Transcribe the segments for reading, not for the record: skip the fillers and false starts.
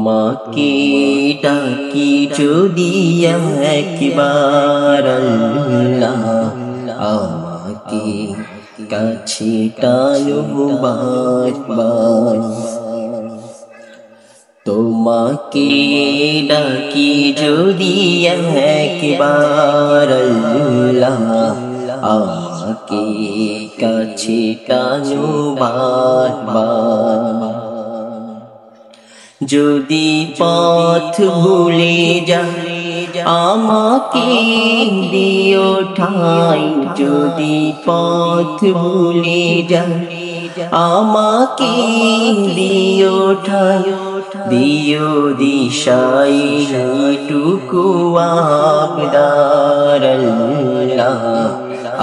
তোমাকে ডাকি যদি একবার আল্লাহ, আমাকে কাছে টানো বারবার। তোমাকে ডাকি যদি একবার আল্লাহ, আমাকে কাছে টানো বারবার। যদি পথ ভুলে যাই আমাকে দিও ঠাই, যদি পথ ভুলে যাই আমাকে দিও ঠাই, দিও দিশাই টুকু আবদার আল্লাহ,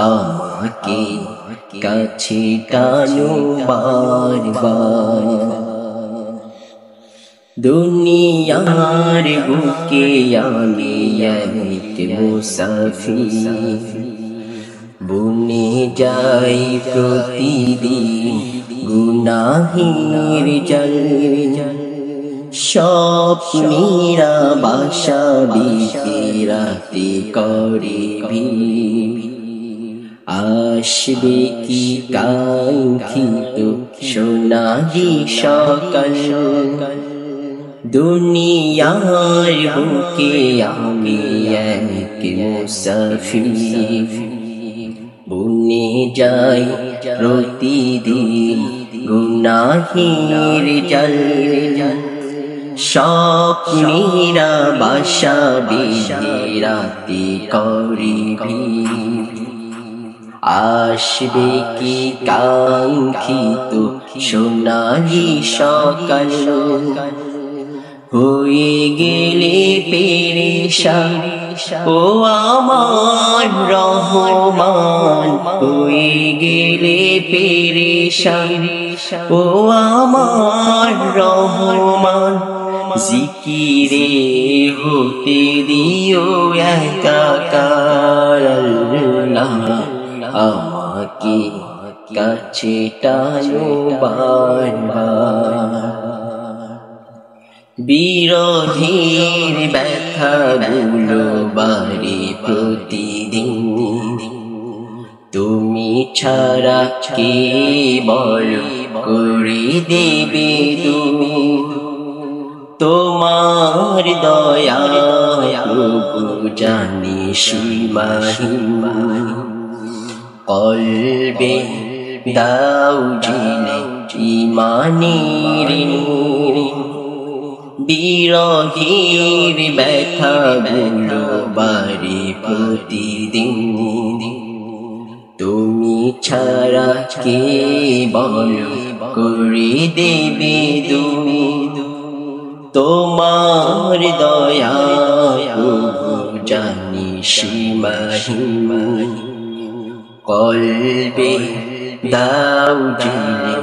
আমাকে কাছে টানো বারবার। দুনিয়ার বুকে আমি এক মুসাফির, বনে যাই প্রতিদিন গুনাহের জল। স্বপ্নেরা বাসা বিতে রাতে করে ভিড়, আসবে কি কাঙ্ক্ষিত সোনালি সকাল। দুনিয়ার বুকে আমি এক মুসাফির, বনে যাই প্রতিদিন গুনাহের জল। স্বপ্নেরা বাসা বেঁধে রাতে করে ভিড়, আসবে কি কাঙ্ক্ষিত সোনালি সকাল। হয়ে গেলে পেরেশান ও আমার রহমান, হয়ে গেলে পেরেশান ও আমার রহমান। জিকিরে হতে দিও একাকার আল্লাহ, আমাকে কাছে টানো বারবার। বিরোধীর ব্যথাগুলো বাড়ে প্রতিদিন, তুমি ছাড়া কে বল করে দেবে তুমি। তোমার দয়া প্রভু জানি সীমাহীন, কলবে দাও ঝিলে ঈমানের নূর। বিরহের ব্যথাগুলো বাড়ে প্রতিদিন, তুমি ছাড়া কে বল করে দেবে তুমি। তোমার দয়া প্রভু জানি সীমাহীন, কলবে দাও ঝিলে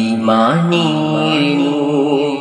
ঈমানের নূর।